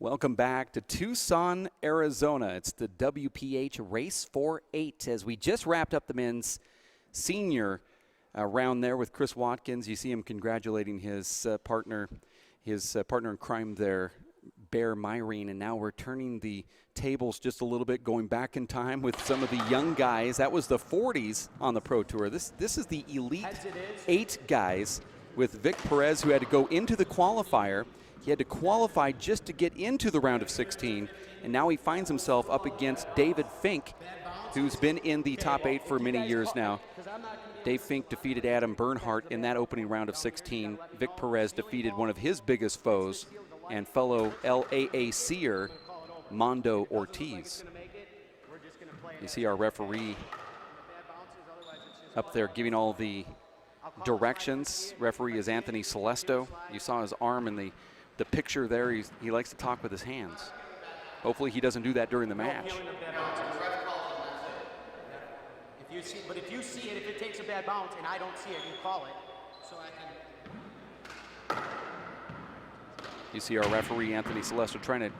Welcome back to Tucson, Arizona. It's the WPH Race 4-8 as we just wrapped up the men's senior round there with Chris Watkins. You see him congratulating his partner in crime there, Bear Myrene, and now we're turning the tables just a little bit, going back in time with some of the young guys. That was the 40s on the Pro Tour. This is the Elite 8 guys with Vic Perez, who had to go into the qualifier. He had to qualify just to get into the round of 16, and now he finds himself up against David Fink, who's been in the top 8 for many years now. Dave Fink defeated Adam Bernhardt in that opening round of 16. Vic Perez defeated one of his biggest foes and fellow LAACer, Mondo Ortiz. You see our referee up there giving all the directions. Referee is Anthony Celesto. You saw his arm in the picture there. He likes to talk with his hands. Hopefully he doesn't do that during the match. If you see it, if it takes a bad bounce and I don't see it, you call it. So I can. You see our referee Anthony Celesto trying to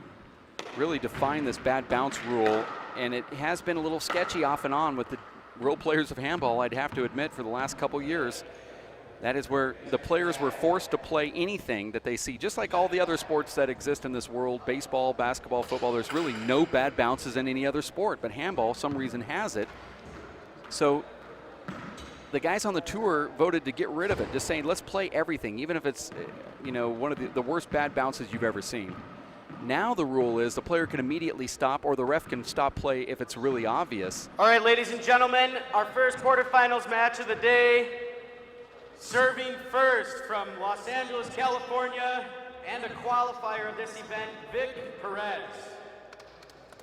really define this bad bounce rule, and it has been a little sketchy off and on with the World Players of Handball, I'd have to admit, for the last couple years. That is where the players were forced to play anything that they see, just like all the other sports that exist in this world, baseball, basketball, football. There's really no bad bounces in any other sport, but handball, some reason, has it. So the guys on the tour voted to get rid of it, just saying, let's play everything, even if it's, one of the worst bad bounces you've ever seen. Now the rule is the player can immediately stop, or the ref can stop play if it's really obvious. All right, ladies and gentlemen, our first quarterfinals match of the day. Serving first from Los Angeles, California, and a qualifier of this event, Vic Perez.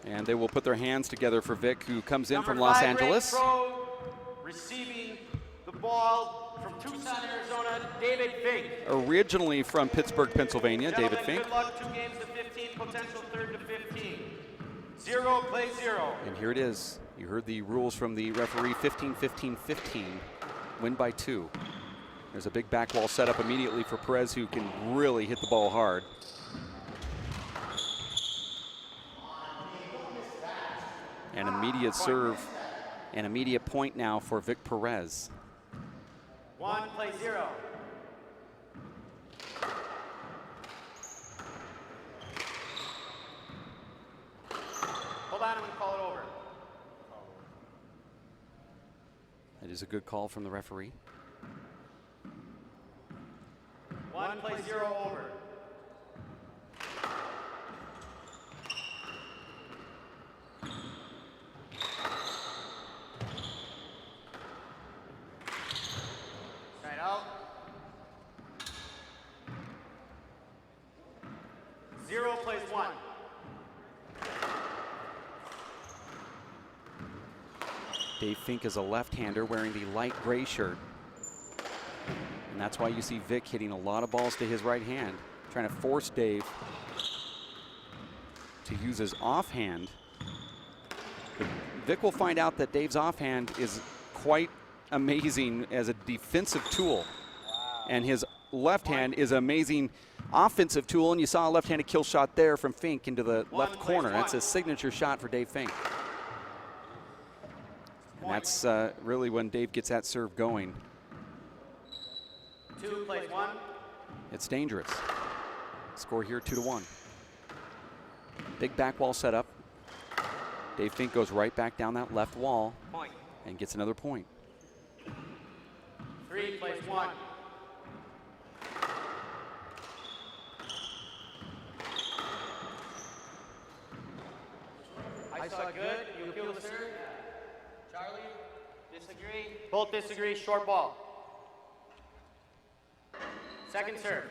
And they will put their hands together for Vic, who comes in from Los Angeles. Pro, receiving the ball from Tucson, Arizona, David Fink. Originally from Pittsburgh, Pennsylvania, David Fink. Good luck, 2 games to 15, potential 3rd to 15. 0, play 0. And here it is. You heard the rules from the referee, 15-15-15, win by 2. There's a big back wall set up immediately for Perez, who can really hit the ball hard. An immediate serve, an immediate point now for Vic Perez. 1, play 0. Hold on, I'm going to call it over. That is a good call from the referee. 1, play 0, over. Side out. 0, plays 1. Dave Fink is a left-hander wearing the light gray shirt. And that's why you see Vic hitting a lot of balls to his right hand, trying to force Dave to use his offhand. But Vic will find out that Dave's offhand is quite amazing as a defensive tool. Wow. And his left hand is an amazing offensive tool, and you saw a left-handed kill shot there from Fink into the left corner. That's a signature shot for Dave Fink. And that's really when Dave gets that serve going. 2, plays 1. It's dangerous. Score here 2-1. Big back wall set up. Dave Fink goes right back down that left wall and gets another point. 3, plays 1. I saw good. You appeal the serve. Charlie, disagree. Both disagree. Short ball. Second serve.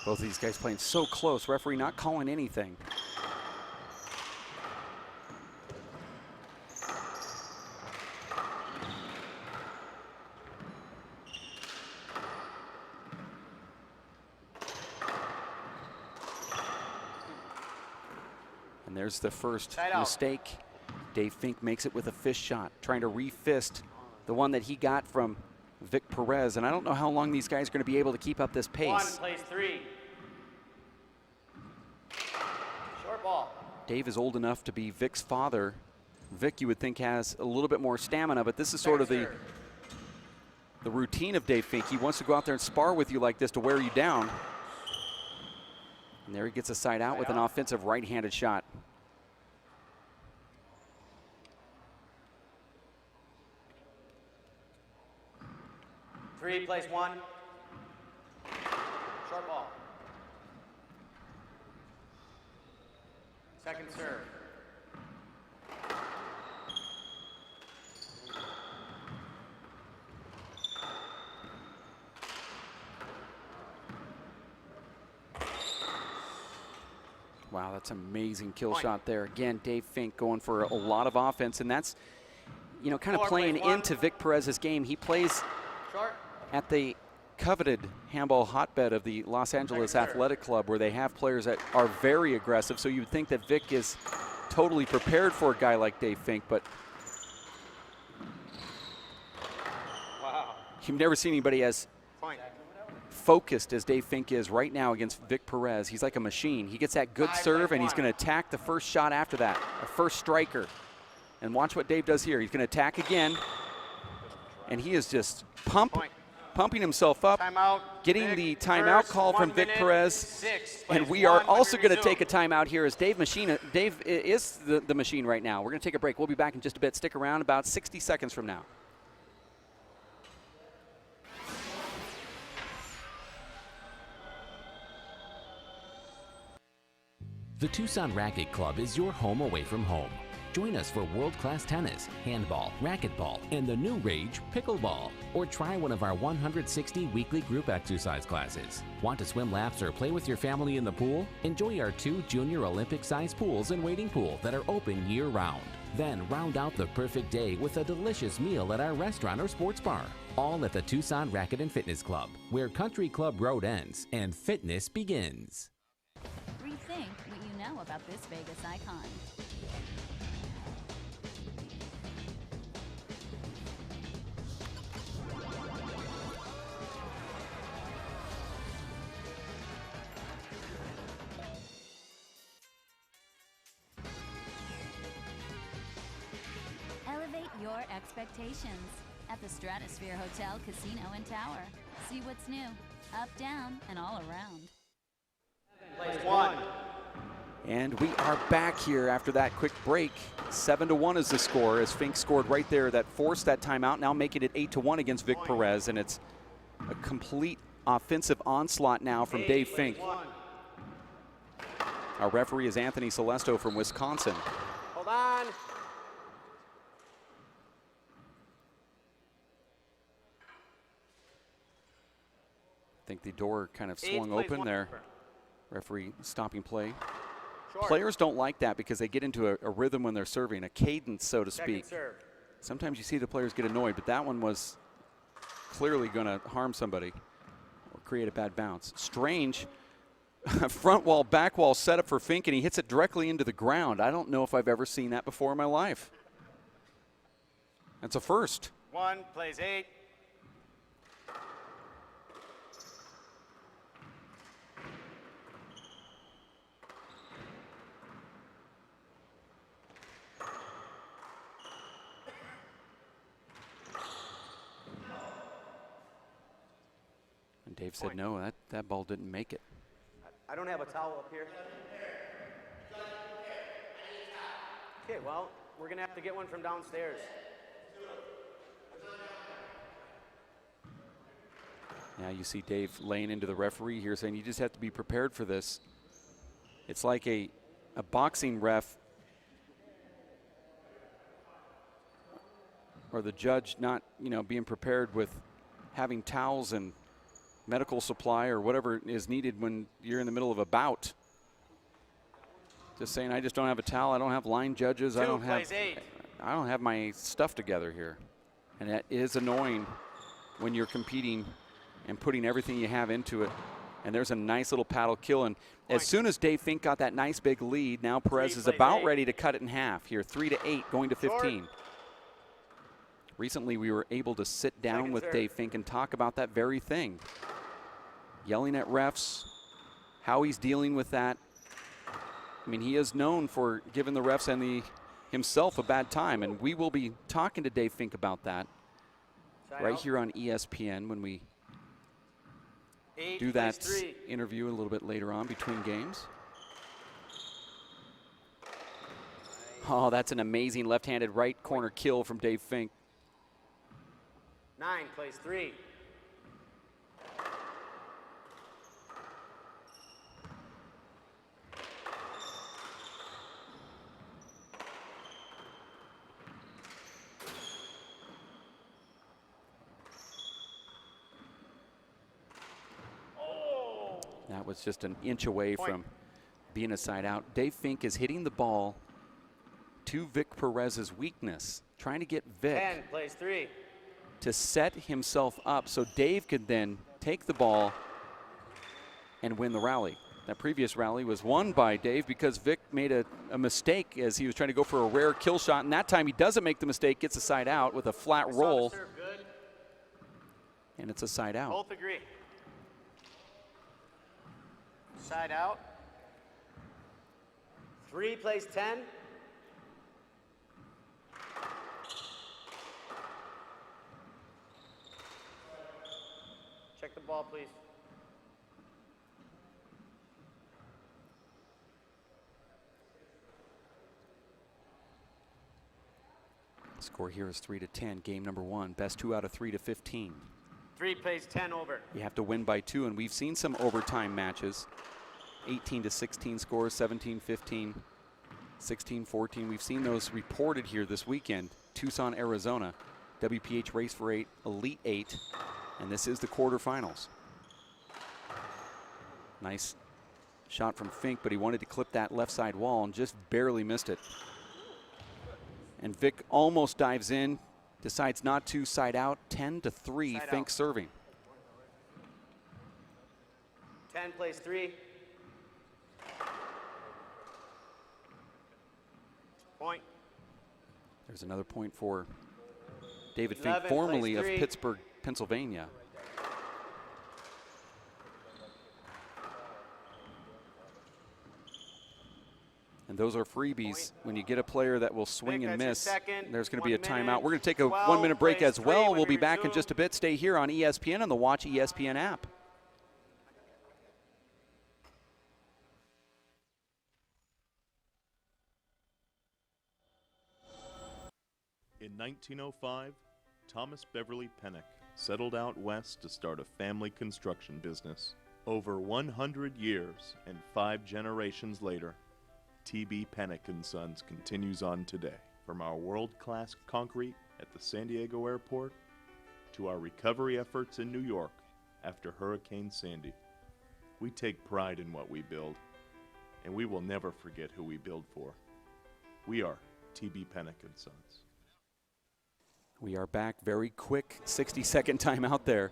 Both of these guys playing so close. Referee not calling anything. And there's the first Side out. mistake. Dave Fink makes it with a fist shot, trying to re-fist the one that he got from Vic Perez. And I don't know how long these guys are going to be able to keep up this pace. 1 plays 3. Short ball. Dave is old enough to be Vic's father. Vic, you would think, has a little bit more stamina, but this is sort of the routine of Dave Fink. He wants to go out there and spar with you like this to wear you down. And there he gets a side out with an offensive right-handed shot. Three plays 1. Short ball. Second serve. Wow, that's an amazing kill Point. shot there. Again, Dave Fink going for a lot of offense, and that's, you know, kind of 4 playing plays 1. into Vic Perez's game. He plays Short. at the coveted handball hotbed of the Los Angeles Second serve. Athletic Club, where they have players that are very aggressive. So you would think that Vic is totally prepared for a guy like Dave Fink, but Wow. you've never seen anybody as Point. focused as Dave Fink is right now against Vic Perez. He's like a machine. He gets that good 5 serve, plays and he's 1. going to attack the first shot after that, a first striker. And watch what Dave does here. He's going to attack again, and he is just pumping himself up, Timeout. getting Vic, the timeout first, call from 1 Vic minute, Perez. 6 And plays we are 1 when also we going to resume. take a timeout here as Dave is the machine right now. We're going to take a break. We'll be back in just a bit. Stick around, about 60 seconds from now. The Tucson Racket Club is your home away from home. Join us for world-class tennis, handball, racquetball, and the new rage, pickleball. Or try one of our 160 weekly group exercise classes. Want to swim laps or play with your family in the pool? Enjoy our 2 junior Olympic-sized pools and wading pool that are open year-round. Then round out the perfect day with a delicious meal at our restaurant or sports bar. All at the Tucson Racket and Fitness Club, where Country Club Road ends and fitness begins. Rethink what you know about this Vegas icon. Elevate your expectations at the Stratosphere Hotel, Casino, and Tower. See what's new, up, down, and all around. Plays 1. And we are back here after that quick break. 7-1 is the score, as Fink scored right there that forced that timeout, now making it 8-1 against Vic Perez, and it's a complete offensive onslaught now from Dave Fink. Our referee is Anthony Celesto from Wisconsin. Hold on. I think the door kind of 8 swung plays open 1. there. Referee stopping play. Short. Players don't like that because they get into a rhythm when they're serving, a cadence, so to speak. Second serve. Sometimes you see the players get annoyed, but that one was clearly going to harm somebody or create a bad bounce. Strange front wall, back wall setup for Fink, and he hits it directly into the ground. I don't know if I've ever seen that before in my life. That's a first. 1 plays 8. And Dave said, no, that ball didn't make it. I don't have a towel up here. Okay, well, we're going to have to get one from downstairs. Now you see Dave laying into the referee here saying you just have to be prepared for this. It's like a boxing ref or the judge not, being prepared with having towels and medical supply or whatever is needed when you're in the middle of a bout. Just saying, I just don't have a towel. I don't have line judges. I don't have my stuff together here. And that is annoying when you're competing and putting everything you have into it. And there's a nice little paddle kill. And as soon as Dave Fink got that nice big lead, now Perez is about ready to cut it in half here. 3-8 going to 15. Recently, we were able to sit down with Dave Fink and talk about that very thing. Yelling at refs, how he's dealing with that. I mean, he is known for giving the refs and himself a bad time, and we will be talking to Dave Fink about that right here on ESPN when we do that interview a little bit later on between games. Oh, that's an amazing left-handed right corner kill from Dave Fink. 9 plays 3. That was just an inch away from being a side out. Dave Fink is hitting the ball to Vic Perez's weakness, trying to get Vic 10 plays 3. to set himself up so Dave could then take the ball and win the rally. That previous rally was won by Dave because Vic made a mistake as he was trying to go for a rare kill shot, and that time he doesn't make the mistake, gets a side out with a flat roll, and it's a side out. Both agree. Side out. 3 plays 10. Check the ball, please. Score here is 3-10, game number 1. Best 2 out of 3 to 15. 3 plays 10 over. You have to win by 2, and we've seen some overtime matches. 18-16 scores, 17-15, 16-14. We've seen those reported here this weekend. Tucson, Arizona, WPH Race for 8, Elite 8, and this is the quarterfinals. Nice shot from Fink, but he wanted to clip that left side wall and just barely missed it. And Vic almost dives in, decides not to, side out, 10-3, Fink serving. 10 plays 3. Point. There's another point for David Fink, formerly of Pittsburgh, Pennsylvania. And those are freebies. When you get a player that will swing and miss, there's going to be a timeout. We're going to take a 1-minute break as well. We'll be back in just a bit. Stay here on ESPN and the Watch ESPN app. In 1905, Thomas Beverly Pennock settled out west to start a family construction business. Over 100 years and 5 generations later, T.B. Pennock & Sons continues on today. From our world-class concrete at the San Diego airport to our recovery efforts in New York after Hurricane Sandy, we take pride in what we build, and we will never forget who we build for. We are T.B. Pennock & Sons. We are back. Very quick 60-second timeout there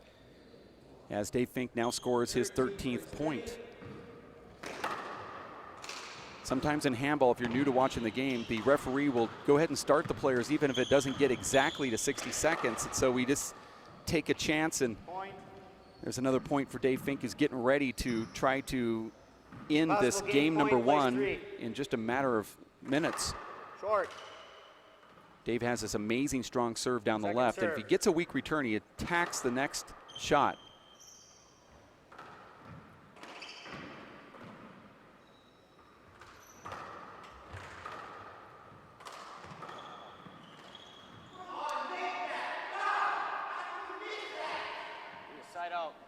as Dave Fink now scores his 13th point. Sometimes in handball, if you're new to watching the game, the referee will go ahead and start the players even if it doesn't get exactly to 60 seconds. And so we just take a chance, and there's another point for Dave Fink, who's getting ready to try to end this game number 1 in just a matter of minutes. Short. Dave has this amazing strong serve down the left, and if he gets a weak return, he attacks the next shot.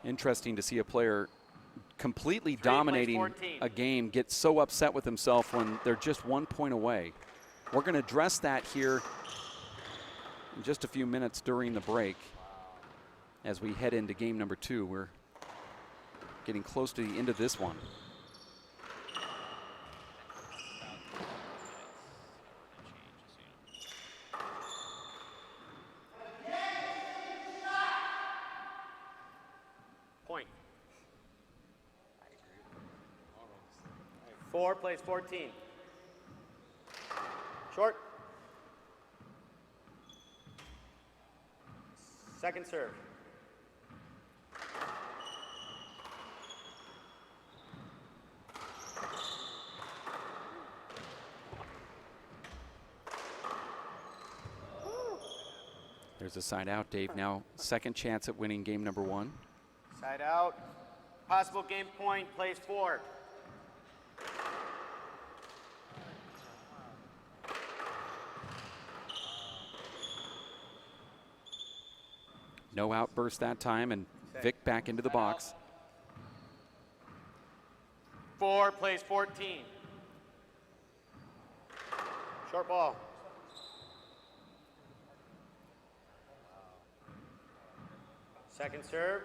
Interesting to see a player completely dominating a game get so upset with himself when they're just 1 point away. We're going to address that here in just a few minutes during the break as we head into game number 2. We're getting close to the end of this one. 4 plays 14. Short. Second serve. There's a side out, Dave. Now second chance at winning game number 1. Side out. Possible game point, plays 4. No outburst that time, and Vic back into the box. 4 plays 14. Short ball. Second serve.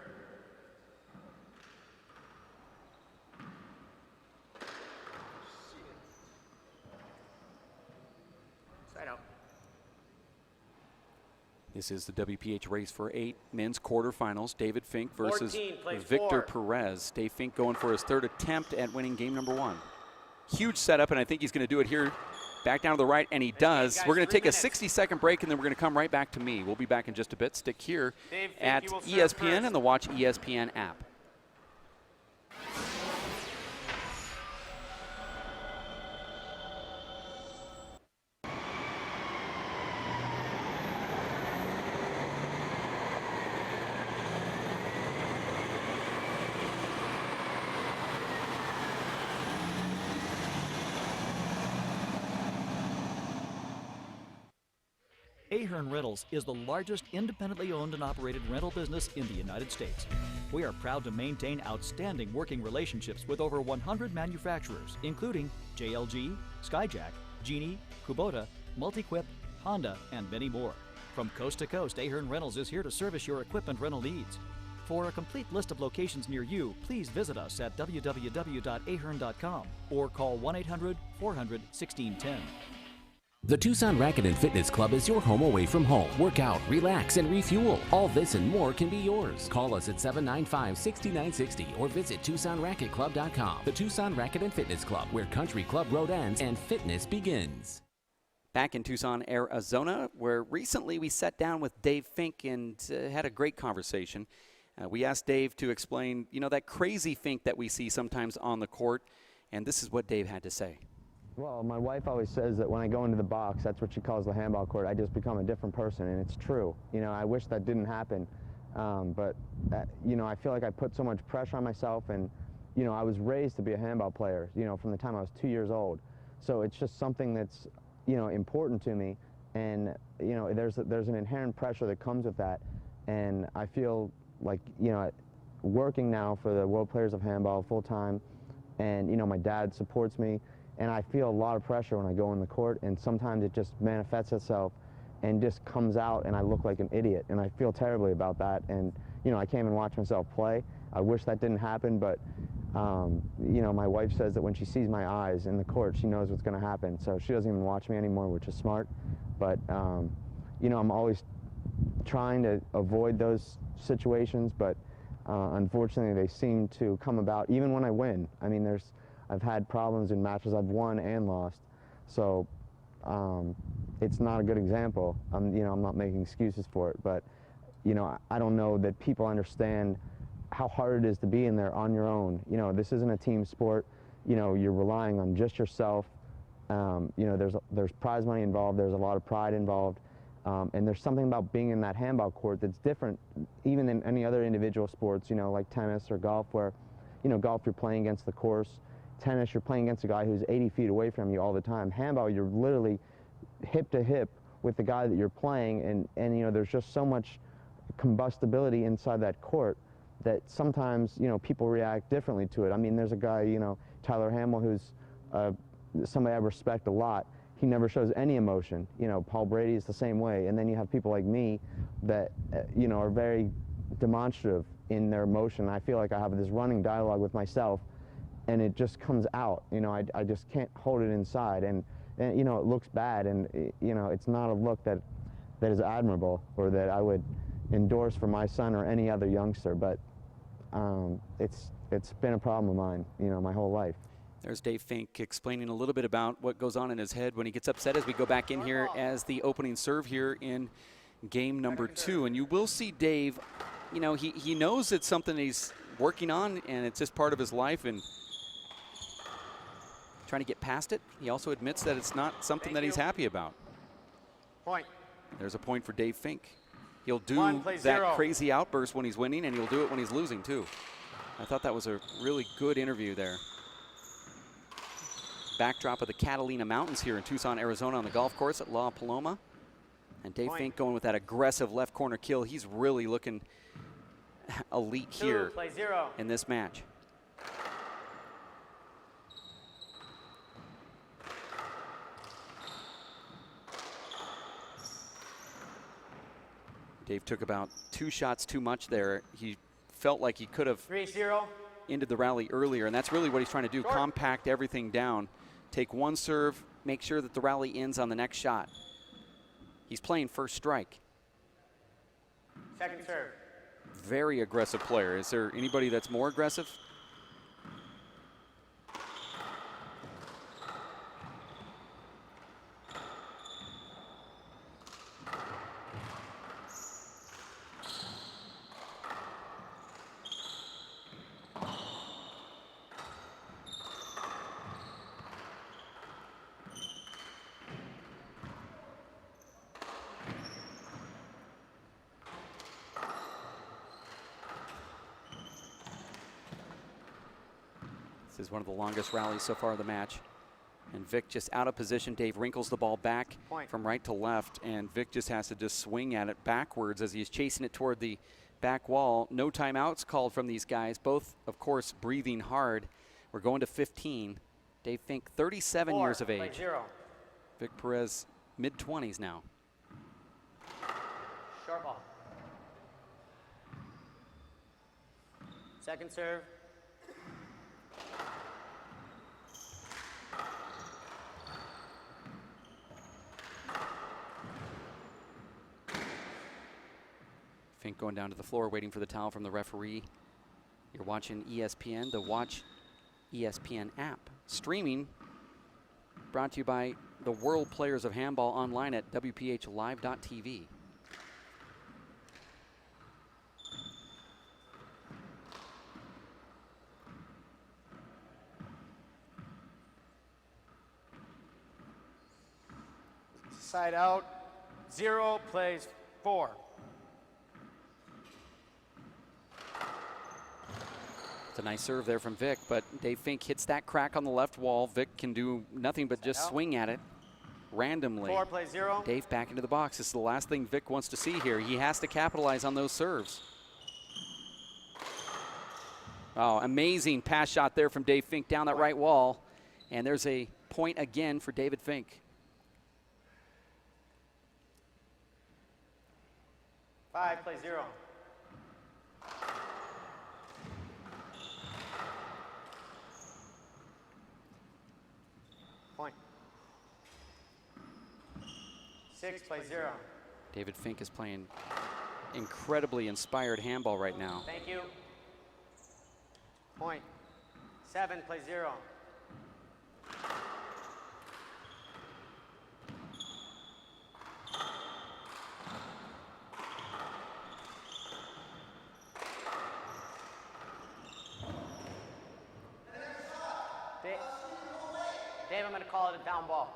Side out. This is the WPH race for 8 men's quarterfinals. David Fink versus 14 plays Victor 4. Perez. Dave Fink going for his 3rd attempt at winning game number 1. Huge setup, and I think he's going to do it here. Back down to the right, and he does. guys, We're going to 3 take a minutes. 60-second break, and then we're going to come right back to me. We'll be back in just a bit. Stick here Dave Fink, at you will serve ESPN first. and the Watch ESPN app. Ahern Rentals is the largest independently owned and operated rental business in the United States. We are proud to maintain outstanding working relationships with over 100 manufacturers, including JLG, Skyjack, Genie, Kubota, Multiquip, Honda, and many more. From coast to coast, Ahern Rentals is here to service your equipment rental needs. For a complete list of locations near you, please visit us at www.ahern.com or call 1-800-400-1610. The Tucson Racket and Fitness Club is your home away from home. Work out, relax, and refuel. All this and more can be yours. Call us at 795-6960 or visit TucsonRacketClub.com. The Tucson Racket and Fitness Club, where Country Club Road ends and fitness begins. Back in Tucson, Arizona, where recently we sat down with Dave Fink and had a great conversation. We asked Dave to explain, that crazy Fink that we see sometimes on the court, and this is what Dave had to say. Well, my wife always says that when I go into the box, that's what she calls the handball court, I just become a different person, and it's true. I wish that didn't happen, but, I feel like I put so much pressure on myself, and, I was raised to be a handball player, from the time I was 2 years old. So it's just something that's, important to me, and, there's an inherent pressure that comes with that, and I feel like, working now for the World Players of Handball full-time, and, my dad supports me, and I feel a lot of pressure when I go in the court, and sometimes it just manifests itself and just comes out, and I look like an idiot, and I feel terribly about that. And, I can't even watch myself play. I wish that didn't happen, but, my wife says that when she sees my eyes in the court, she knows what's going to happen. So she doesn't even watch me anymore, which is smart. But, I'm always trying to avoid those situations, but unfortunately they seem to come about even when I win. I mean, I've had problems in matches I've won and lost, so it's not a good example. I'm not making excuses for it, but I don't know that people understand how hard it is to be in there on your own. This isn't a team sport. You're relying on just yourself. There's prize money involved. There's a lot of pride involved, and there's something about being in that handball court that's different, even than any other individual sports. Like tennis or golf, where golf you're playing against the course. Tennis, you're playing against a guy who's 80 feet away from you all the time. Handball, you're literally hip to hip with the guy that you're playing, and there's just so much combustibility inside that court that sometimes, people react differently to it. I mean, there's a guy, Tyler Hamill, who's somebody I respect a lot. He never shows any emotion. Paul Brady is the same way. And then you have people like me that, are very demonstrative in their emotion. I feel like I have this running dialogue with myself, and it just comes out. I just can't hold it inside, and it looks bad, and it's not a look that is admirable or that I would endorse for my son or any other youngster. But it's been a problem of mine, my whole life. There's Dave Fink explaining a little bit about what goes on in his head when he gets upset as we go back in here as the opening serve here in game number 2. And you will see Dave, you know, he knows it's something he's working on and it's just part of his life and trying to get past it. He also admits that it's not something that he's happy about. Point. There's a point for Dave Fink. He'll do that crazy outburst when he's winning, and he'll do it when he's losing too. I thought that was a really good interview there. Backdrop of the Catalina Mountains here in Tucson, Arizona on the golf course at La Paloma. And Dave Fink going with that aggressive left corner kill. He's really looking elite here in this match. Dave took about 2 shots too much there. He felt like he could have ended the rally earlier, and that's really what he's trying to do, compact everything down. Take one serve, make sure that the rally ends on the next shot. He's playing first strike. Second serve. Very aggressive player. Is there anybody that's more aggressive? This is one of the longest rallies so far of the match. And Vic just out of position. Dave wrinkles the ball back from right to left, and Vic just has to just swing at it backwards as he's chasing it toward the back wall. No timeouts called from these guys, both, of course, breathing hard. We're going to 15. Dave Fink, 37 years of age. Vic Perez, mid-20s now. Short ball. Second serve. Fink going down to the floor, waiting for the towel from the referee. You're watching ESPN, the Watch ESPN app. Streaming, brought to you by the World Players of Handball online at WPHlive.tv. Side out. 0 plays 4. It's a nice serve there from Vic, but Dave Fink hits that crack on the left wall. Vic can do nothing but just swing at it randomly. 4 plays 0. Dave back into the box. This is the last thing Vic wants to see here. He has to capitalize on those serves. Oh, amazing pass shot there from Dave Fink down that right wall. And there's a point again for David Fink. 5 plays 0. Point. 6 plays 0. David Fink is playing incredibly inspired handball right now. Thank you. Point. 7 plays 0. Dave, I'm going to call it a down ball.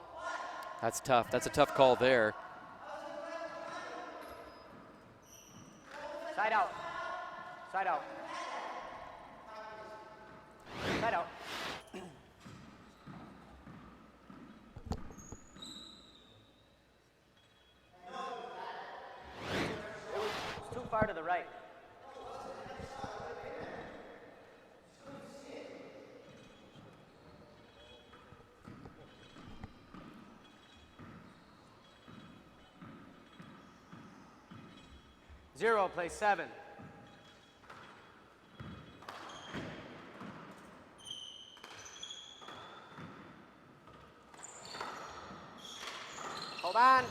That's tough. That's a tough call there. Side out. Side out. Side out. It's too far to the right. Zero plays 7. Hold on.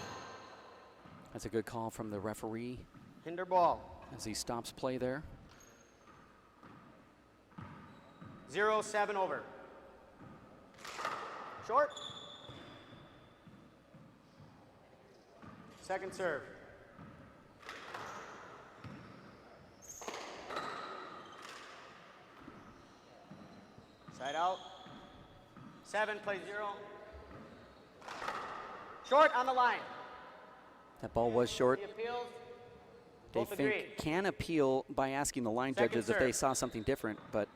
That's a good call from the referee. Hinder ball. As he stops play there. 0-7 over. Short. Second serve. Side out. 7, play 0. Short on the line. That ball was short. He appeals. Dave Both Fink agree. can appeal by asking the line Second judges if they serve. saw something different, but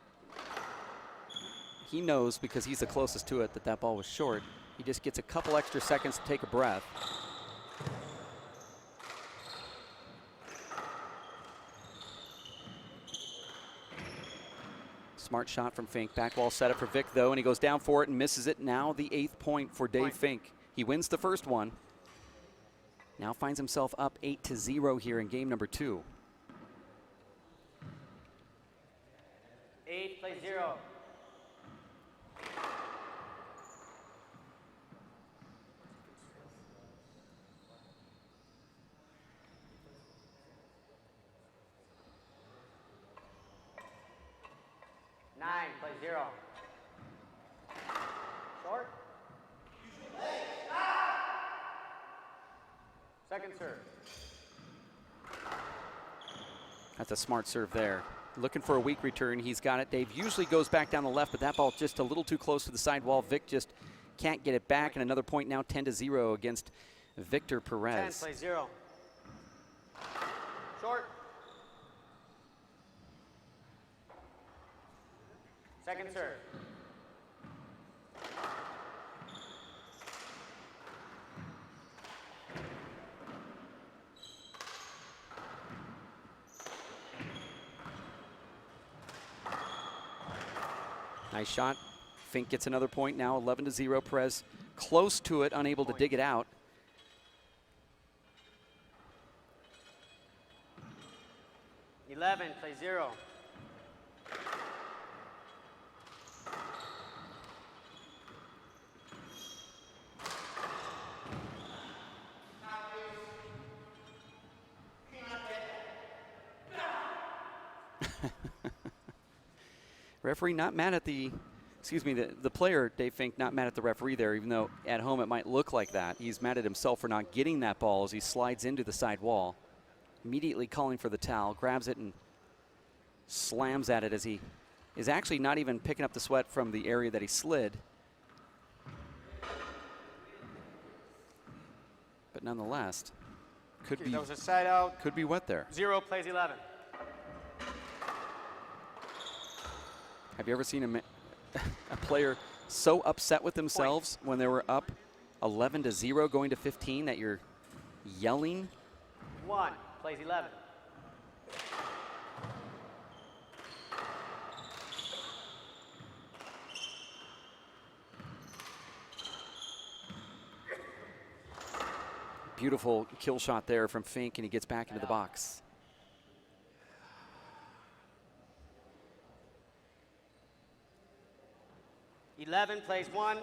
he knows because he's the closest to it that that ball was short. He just gets a couple extra seconds to take a breath. Smart shot from Fink. Back wall set up for Vic, though, and he goes down for it and misses it. Now the 8th point for Dave Fink. He wins the first one. Now finds himself up 8-0 here in game number 2. 8, play 0. Nine, play 0. Short. Second serve. That's a smart serve there. Looking for a weak return. He's got it. Dave usually goes back down the left, but that ball just a little too close to the sidewall. Vic just can't get it back, and another point now 10-0 against Victor 10, Perez. play 0. Short. Second serve. Nice shot. Fink gets another point now, 11-0. Perez close to it, unable to dig it out. Play 0. Referee not mad at the player, Dave Fink, not mad at the referee there, even though at home it might look like that. He's mad at himself for not getting that ball as he slides into the side wall. Immediately calling for the towel, grabs it and slams at it as he is actually not even picking up the sweat from the area that he slid. But nonetheless, could be, That was a side out. could be wet there. 0, plays 11. Have you ever seen a player so upset with themselves when they were up 11-0 going to 15 that you're yelling? 1, plays 11. Beautiful kill shot there from Fink, and he gets back into the box. Plays 1.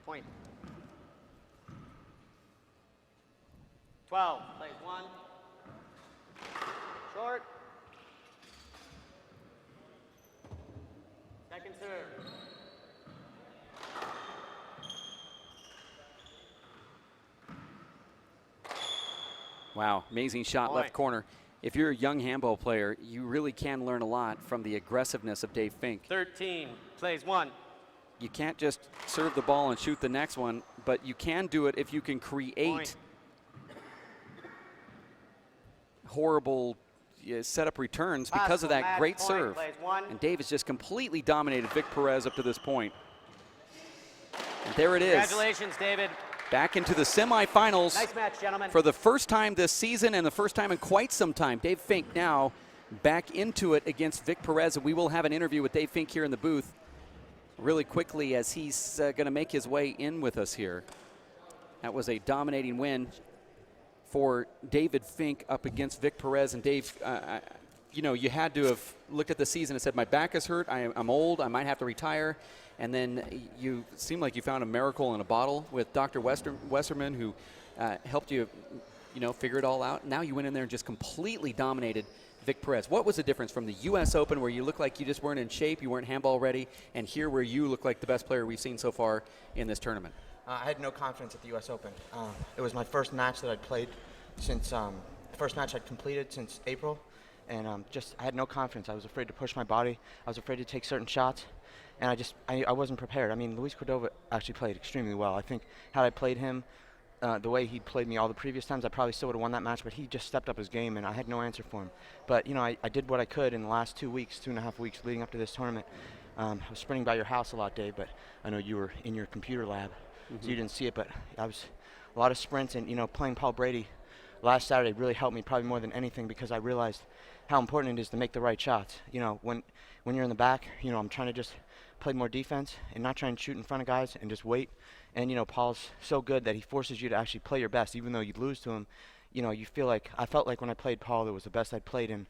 Point. 12, plays 1. Short. Second serve. Wow, amazing shot, left corner. If you're a young handball player, you really can learn a lot from the aggressiveness of Dave Fink. 13, plays 1. You can't just serve the ball and shoot the next one, but you can do it if you can create horrible setup returns because of that great serve. And Dave has just completely dominated Vic Perez up to this point. And there it is. Congratulations, David. Back into the semifinals. Nice match, gentlemen. For the first time this season and the first time in quite some time. Dave Fink now back into it against Vic Perez. And we will have an interview with Dave Fink here in the booth really quickly as he's going to make his way in with us here. That was a dominating win for David Fink up against Vic Perez. And Dave, you know, you had to have looked at the season and said, my back is hurt, I'm old, I might have to retire. And then you seemed like you found a miracle in a bottle with Dr. Westerman, who helped you, figure it all out. Now you went in there and just completely dominated Vic Perez. What was the difference from the U.S. Open, where you looked like you just weren't in shape, you weren't handball ready, and here where you look like the best player we've seen so far in this tournament? I had no confidence at the U.S. Open. It was my first match that I'd played since the first match I'd completed since April, and I had no confidence. I was afraid to push my body. I was afraid to take certain shots, and I wasn't prepared. I mean, Luis Cordova actually played extremely well. I think had I played him the way he played me all the previous times, I probably still would have won that match, but he just stepped up his game, and I had no answer for him. But, I did what I could in the last 2 weeks, 2.5 weeks leading up to this tournament. I was sprinting by your house a lot, Dave, but I know you were in your computer lab, so you didn't see it, but I was a lot of sprints, and, playing Paul Brady last Saturday really helped me probably more than anything, because I realized how important it is to make the right shots. When you're in the back, I'm trying to just play more defense and not try and shoot in front of guys and just wait. And, Paul's so good that he forces you to actually play your best, even though you lose to him. I felt like when I played Paul, it was the best I'd played in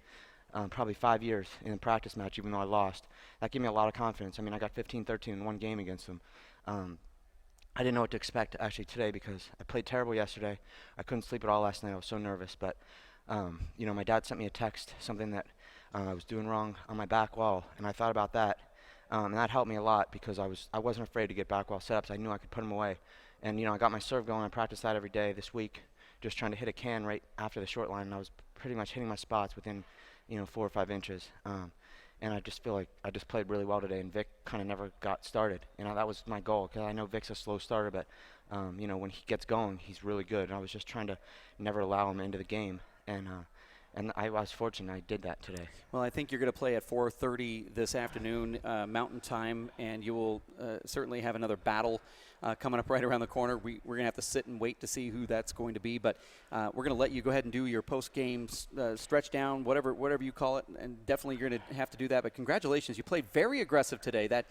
probably 5 years in a practice match, even though I lost. That gave me a lot of confidence. I mean, I got 15-13 in one game against him. I didn't know what to expect actually today, because I played terrible yesterday. I couldn't sleep at all last night. I was so nervous. But, my dad sent me a text, something that I was doing wrong on my back wall, and I thought about that. And that helped me a lot, because I wasn't afraid to get back wall setups. I knew I could put them away. And, I got my serve going. I practiced that every day this week, just trying to hit a can right after the short line. And I was pretty much hitting my spots within, 4 or 5 inches. And I just feel like I just played really well today, and Vic kind of never got started. That was my goal, because I know Vic's a slow starter, but, when he gets going, he's really good. And I was just trying to never allow him into the game. And I was fortunate I did that today. Well, I think you're going to play at 4:30 this afternoon, Mountain Time, and you will certainly have another battle coming up right around the corner. We're going to have to sit and wait to see who that's going to be, but we're going to let you go ahead and do your post-game stretch down, whatever you call it, and definitely you're going to have to do that. But congratulations, you played very aggressive today. That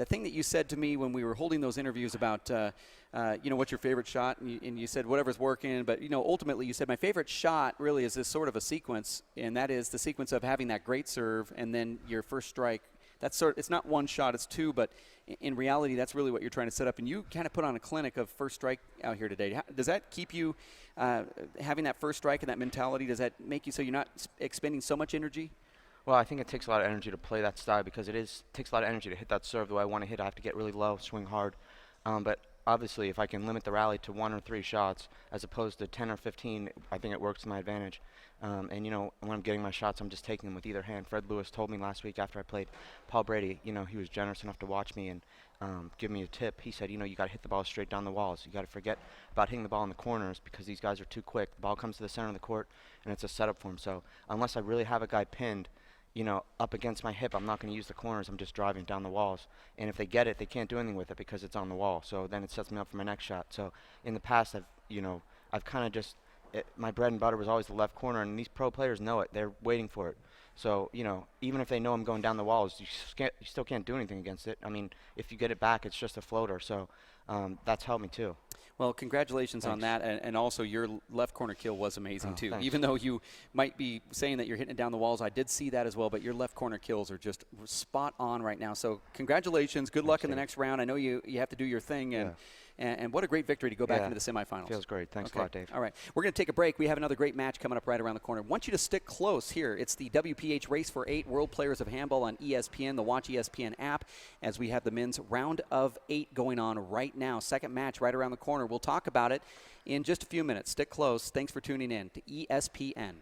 thing that you said to me when we were holding those interviews about what's your favorite shot, and you said whatever's working, but ultimately you said my favorite shot really is this sort of a sequence, and that is the sequence of having that great serve and then your first strike. It's not one shot, it's two, but in reality that's really what you're trying to set up, and you kind of put on a clinic of first strike out here today. Does that keep you having that first strike and that mentality? Does that make you so you're not expending so much energy? Well, I think it takes a lot of energy to play that style, because it takes a lot of energy to hit that serve the way I want to hit. I have to get really low, swing hard. But obviously, if I can limit the rally to 1 or 3 shots as opposed to 10 or 15, I think it works to my advantage. And, when I'm getting my shots, I'm just taking them with either hand. Fred Lewis told me last week after I played Paul Brady, he was generous enough to watch me and give me a tip. He said, you got to hit the ball straight down the walls. You got to forget about hitting the ball in the corners, because these guys are too quick. The ball comes to the center of the court, and it's a setup for him. So unless I really have a guy pinned, up against my hip, I'm not going to use the corners. I'm just driving down the walls. And if they get it, they can't do anything with it because it's on the wall. So then it sets me up for my next shot. So in the past, I've kind of just, my bread and butter was always the left corner, and these pro players know it. They're waiting for it. So, even if they know I'm going down the walls, you still can't do anything against it. I mean, if you get it back, it's just a floater. So that's helped me too. Well, congratulations Thanks. on that, and also your left corner kill was amazing too. Thanks. Even though you might be saying that you're hitting it down the walls, I did see that as well, but your left corner kills are just spot on right now. So congratulations, good luck in the next round. I know you have to do your thing, and what a great victory to go back into the semifinals. Feels great. Thanks a lot, Dave. All right, we're going to take a break. We have another great match coming up right around the corner. I want you to stick close here. It's the WPH Race for 8 World Players of Handball on ESPN, the Watch ESPN app, as we have the men's round of 8 going on right now. Second match right around the corner. We'll talk about it in just a few minutes. Stick close. Thanks for tuning in to ESPN.